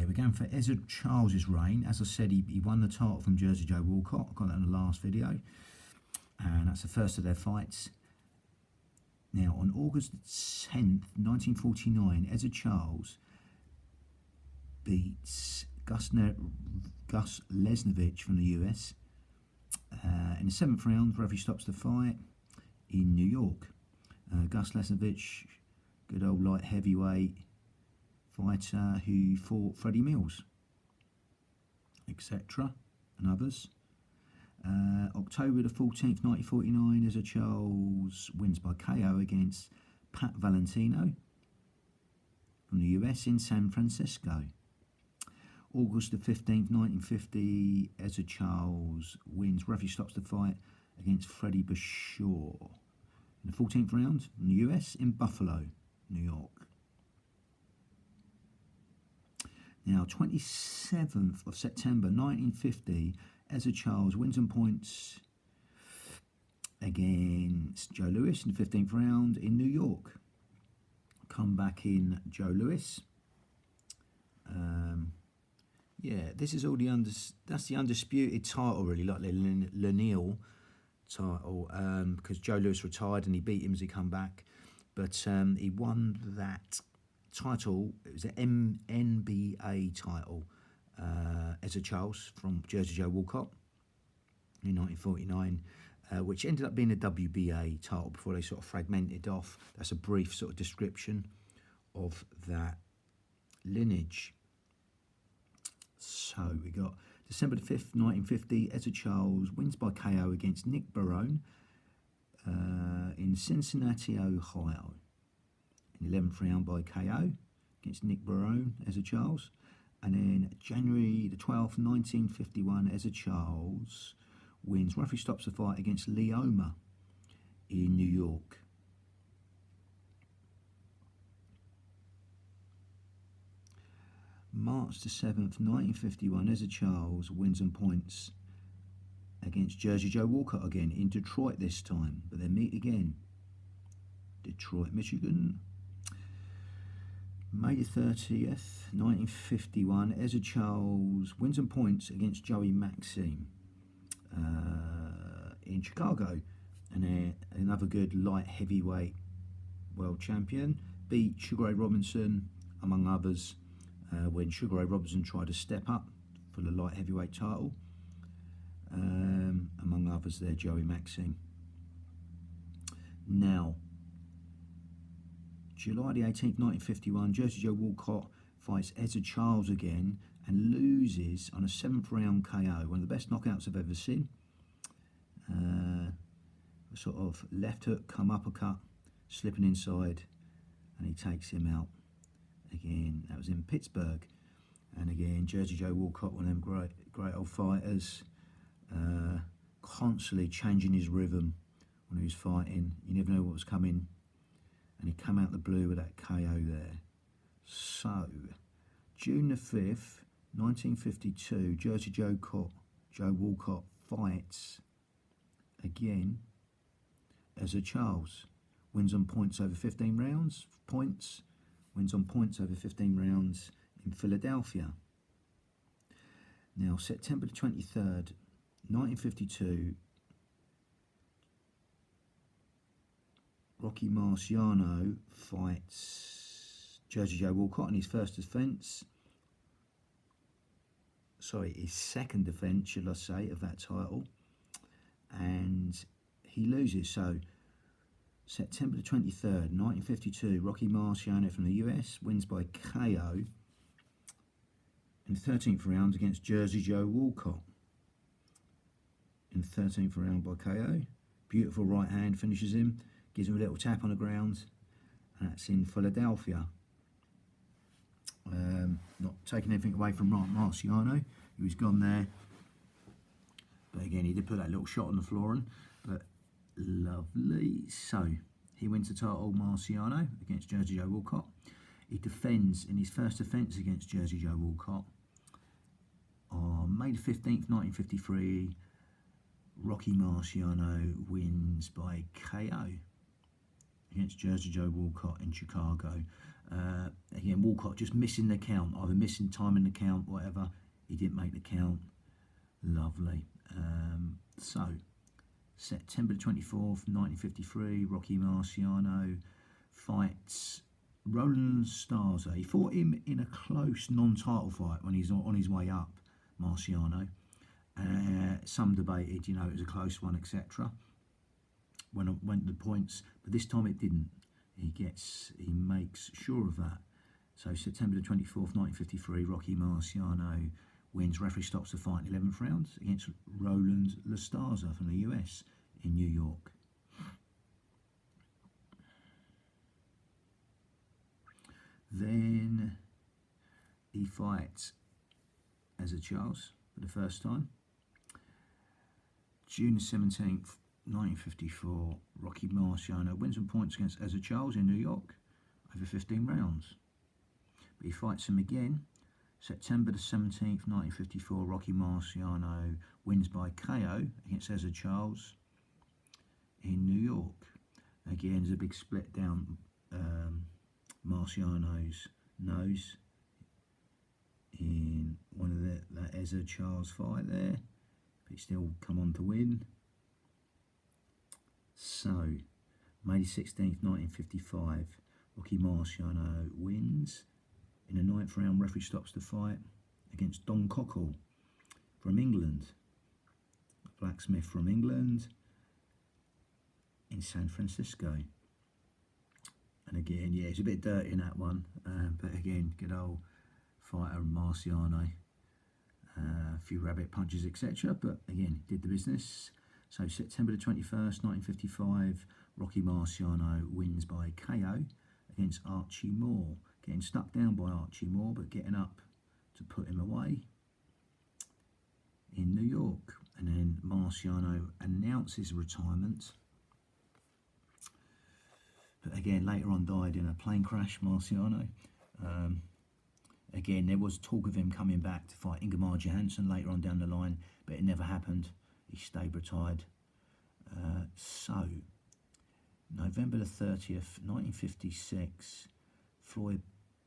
yeah, we're going for Ezra Charles's reign. As I said, he won the title from Jersey Joe Walcott. I got that in the last video. And that's the first of their fights. Now, on August 10th, 1949, Ezra Charles beats Gus Lesnevich from the US. In the 7th round, referee stops the fight in New York. Gus Lesnevich, good old light heavyweight fighter who fought Freddie Mills, etc. and others. October the 14th, 1949, Ezra Charles wins by KO against Pat Valentino from the US in San Francisco. August the 15th, 1950, Ezra Charles wins. Referee stops the fight against Freddie Bashaw in the 14th round in the US in Buffalo, New York. Now, 27th of September 1950, Ezra Charles wins on points against Joe Louis in the 15th round in New York. Come back in Joe Louis. Yeah, this is all that's the undisputed title, really, like the Laniel title, because Joe Louis retired and he beat him as he come back. But he won that title. It was an NBA title. Ezra Charles from Jersey Joe Walcott in 1949, which ended up being a WBA title before they sort of fragmented off. That's a brief sort of description of that lineage. So we got December the 5th, 1950, Ezra Charles wins by KO against Nick Barone in Cincinnati, Ohio. In the 11th round by KO against Nick Barone, Ezra Charles. And then January the 12th, 1951, Ezra Charles wins. Referee stops the fight against Leoma in New York. March the 7th, 1951, Ezra Charles wins on points against Jersey Joe Walcott again in Detroit this time. But they meet again. Detroit, Michigan. May the 30th, 1951, Ezra Charles wins on points against Joey Maxime in Chicago. And another good light heavyweight world champion. Beat Sugar Ray Robinson, among others, when Sugar Ray Robinson tried to step up for the light heavyweight title. Among others there, Joey Maxime. Now, July the 18th, 1951, Jersey Joe Walcott fights Ezra Charles again and loses on a 7th round KO. One of the best knockouts I've ever seen. A sort of left hook, come uppercut, slipping inside, and he takes him out. Again, that was in Pittsburgh. And again, Jersey Joe Walcott, one of them great old fighters, constantly changing his rhythm when he was fighting. You never know what was coming. And he come out the blue with that KO there. So, June the 5th, 1952, Jersey Joe Walcott fights again Ezra Charles. Wins on points over 15 rounds. Wins on points over 15 rounds in Philadelphia. Now, September the 23rd, 1952, Rocky Marciano fights Jersey Joe Walcott in his first defence. Sorry, his second defence, should I say, of that title. And he loses. So, September the 23rd, 1952, Rocky Marciano from the US wins by KO in the 13th round against Jersey Joe Walcott. In the 13th round by KO. Beautiful right hand, finishes him. Gives him a little tap on the ground, and that's in Philadelphia. Not taking anything away from Marciano, he was gone there. But again, he did put that little shot on the floor, but lovely. So, he wins the title, Marciano, against Jersey Joe Walcott. He defends in his first defence against Jersey Joe Walcott. On May the 15th, 1953, Rocky Marciano wins by KO. against Jersey Joe Walcott in Chicago. Again, Walcott just missing the count, either missing time in the count, whatever. He didn't make the count. Lovely. So, September 24th, 1953, Rocky Marciano fights Roland Starzer. He fought him in a close non-title fight when he's on his way up, Marciano. Some debated, you know, it was a close one, etc. When it went to the points, but this time it didn't. He makes sure of that. So September the 24th, 1953, Rocky Marciano wins. Referee stops the fight in 11th round against Roland Starzer from the US in New York. Then he fights Ezra Charles for the first time. June 17th, 1954, Rocky Marciano wins on points against Ezra Charles in New York over 15 rounds. But he fights him again. September the 17th, 1954, Rocky Marciano wins by KO against Ezra Charles in New York. Again, there's a big split down Marciano's nose in one of that Ezra Charles fight there. But he still come on to win. So, May 16th, 1955, Rocky Marciano wins. In the 9th round, referee stops the fight against Don Cockle from England, a blacksmith from England in San Francisco. And again, yeah, it's a bit dirty in that one, but again, good old fighter Marciano. A few rabbit punches, etc. But again, did the business. So September the 21st, 1955, Rocky Marciano wins by KO against Archie Moore. Getting stuck down by Archie Moore, but getting up to put him away in New York. And then Marciano announces retirement. But again, later on died in a plane crash, Marciano. Again, there was talk of him coming back to fight Ingemar Johansson later on down the line, but it never happened. He stayed retired. So, November the 30th, 1956, Floyd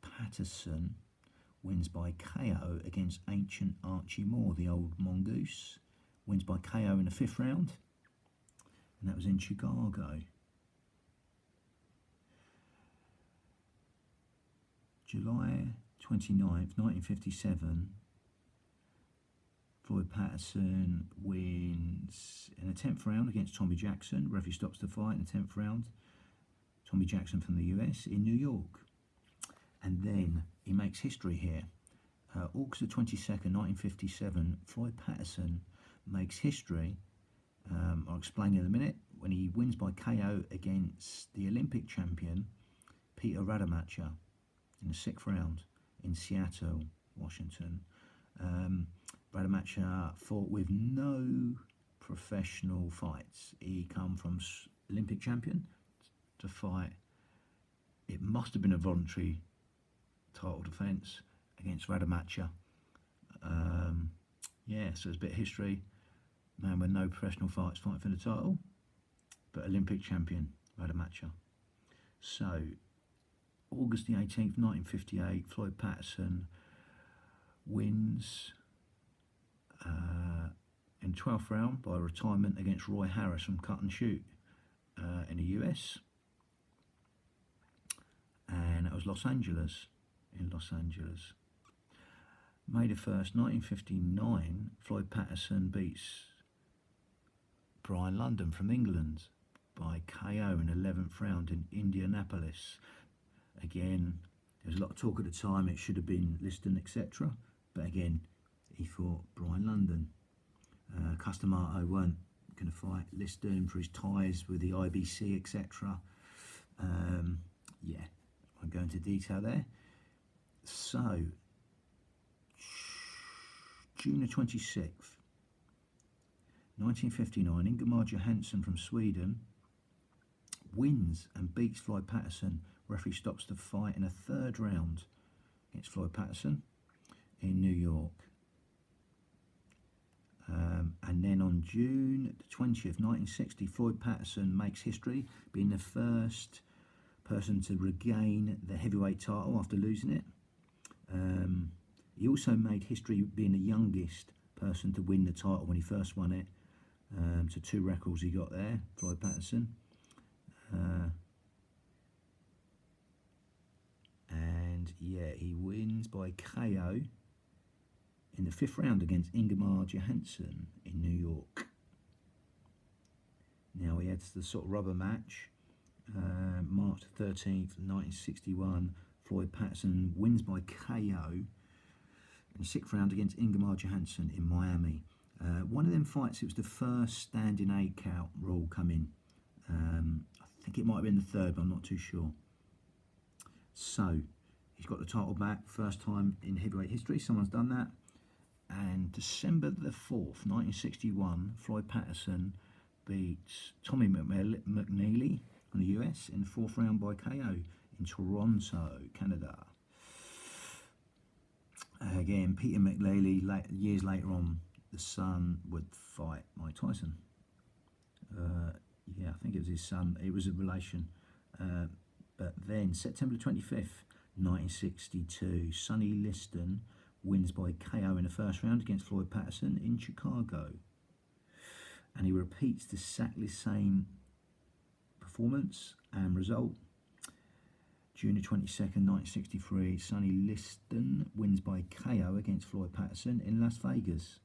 Patterson wins by KO against ancient Archie Moore, the old mongoose. Wins by KO in the 5th round, and that was in Chicago. July 29th, 1957, Floyd Patterson wins in the 10th round against Tommy Jackson. Referee stops the fight in the 10th round. Tommy Jackson from the US in New York. And then he makes history here. August the 22nd, 1957, Floyd Patterson makes history. I'll explain in a minute. When he wins by KO against the Olympic champion, Peter Rademacher, in the 6th round in Seattle, Washington. Rademacher fought with no professional fights. He come from Olympic champion to fight. It must have been a voluntary title defence against Rademacher. Yeah, so it's a bit of history. Man with no professional fights fighting for the title, but Olympic champion Rademacher. So, August the 18th, 1958, Floyd Patterson wins in 12th round by retirement against Roy Harris from Cut and Shoot in the US. And that was Los Angeles, in Los Angeles. May the 1st, 1959, Floyd Patterson beats Brian London from England by KO in 11th round in Indianapolis. Again, there was a lot of talk at the time, it should have been Liston, etc. But again, he fought Brian London. Customato weren't going to fight Liston for his ties with the IBC, etc. Yeah, I won't go into detail there. So, June the 26th, 1959, Ingemar Johansson from Sweden wins and beats Floyd Patterson. Referee stops the fight in a 3rd round against Floyd Patterson in New York. And then on June the 20th, 1960, Floyd Patterson makes history, being the first person to regain the heavyweight title after losing it. He also made history being the youngest person to win the title when he first won it. So 2 records he got there, Floyd Patterson. And yeah, he wins by KO in the 5th round against Ingemar Johansson in New York. Now he heads the sort of rubber match. March 13th, 1961, Floyd Patterson wins by KO in the 6th round against Ingemar Johansson in Miami. One of them fights, it was the first standing 8 count rule come in. I think it might have been the 3rd, but I'm not too sure. So he's got the title back, first time in heavyweight history someone's done that. And December the 4th, 1961, Floyd Patterson beats Tommy McNeely from the US in the 4th round by KO in Toronto, Canada. Again, Peter McNeely, years later on, the son would fight Mike Tyson. Yeah, I think it was his son. It was a relation. But then, September 25th, 1962, Sonny Liston wins by KO in the 1st round against Floyd Patterson in Chicago. And he repeats the exactly same performance and result. June the 22nd, 1963, Sonny Liston wins by KO against Floyd Patterson in Las Vegas.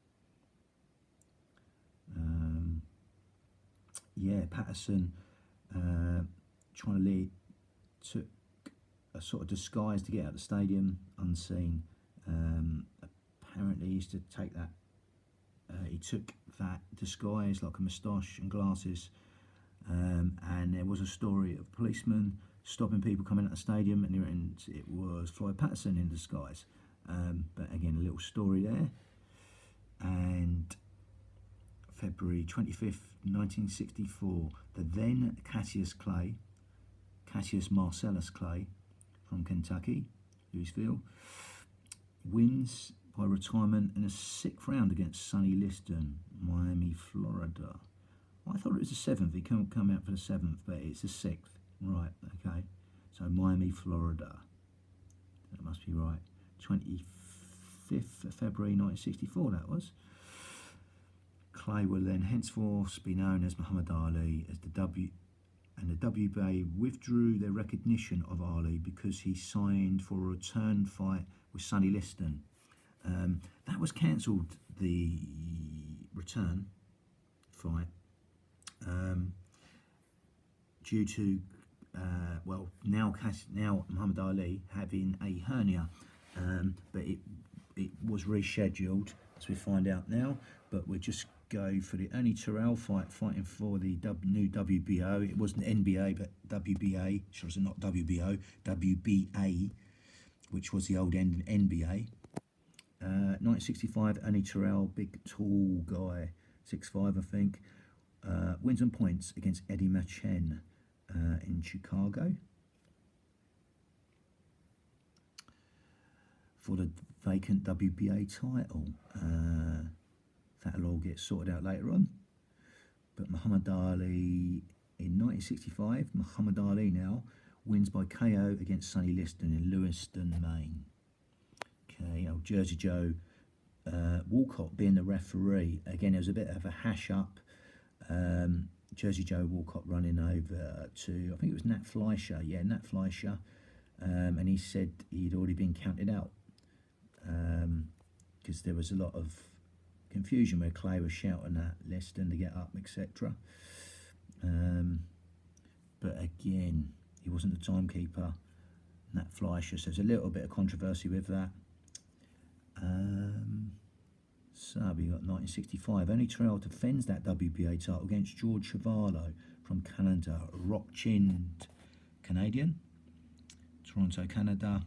Yeah, Patterson trying to lead, took a sort of disguise to get out of the stadium unseen. Apparently he used to take that, he took that disguise like a moustache and glasses, and there was a story of a policeman stopping people coming out of the stadium, and it was Floyd Patterson in disguise. But again, a little story there. And February 25th, 1964, the then Cassius Marcellus Clay from Kentucky, Louisville, wins by retirement in a 6th round against Sonny Liston, Miami, Florida. I thought it was the 7th. He can't come out for the 7th, but it's the 6th. Right, okay. So Miami, Florida. That must be right. 25th of February 1964, that was. Clay will then henceforth be known as Muhammad Ali, as the WBA withdrew their recognition of Ali because he signed for a return fight with Sonny Liston. That was cancelled, the return fight, due to now Muhammad Ali having a hernia, but it was rescheduled, as we find out now. But we'll just go for the Ernie Terrell fight, fighting for the new WBO. It wasn't NBA, but WBA. Sure, it's not WBO, WBA, which was the old NBA. 1965, Ernie Terrell, big tall guy, 6'5", I think, wins on points against Eddie Machen in Chicago for the vacant WBA title. That'll all get sorted out later on. But Muhammad Ali, in 1965, Muhammad Ali now wins by KO against Sonny Liston in Lewiston, Maine. Okay, old Jersey Joe Walcott being the referee. Again, there was a bit of a hash up. Jersey Joe Walcott running over to, I think it was Nat Fleischer. Yeah, Nat Fleischer. And he said he'd already been counted out. Because there was a lot of confusion where Clay was shouting at Liston to get up, etc. But again, he wasn't the timekeeper, Nat Fleischer, so there's a little bit of controversy with that. So we got 1965. Ernie Terrell defends that WBA title against George Chuvalo from Canada, rock-chinned Canadian. Toronto, Canada.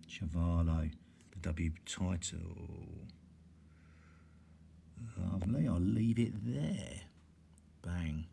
Chuvalo, the W title. Lovely, I'll leave it there. Bang.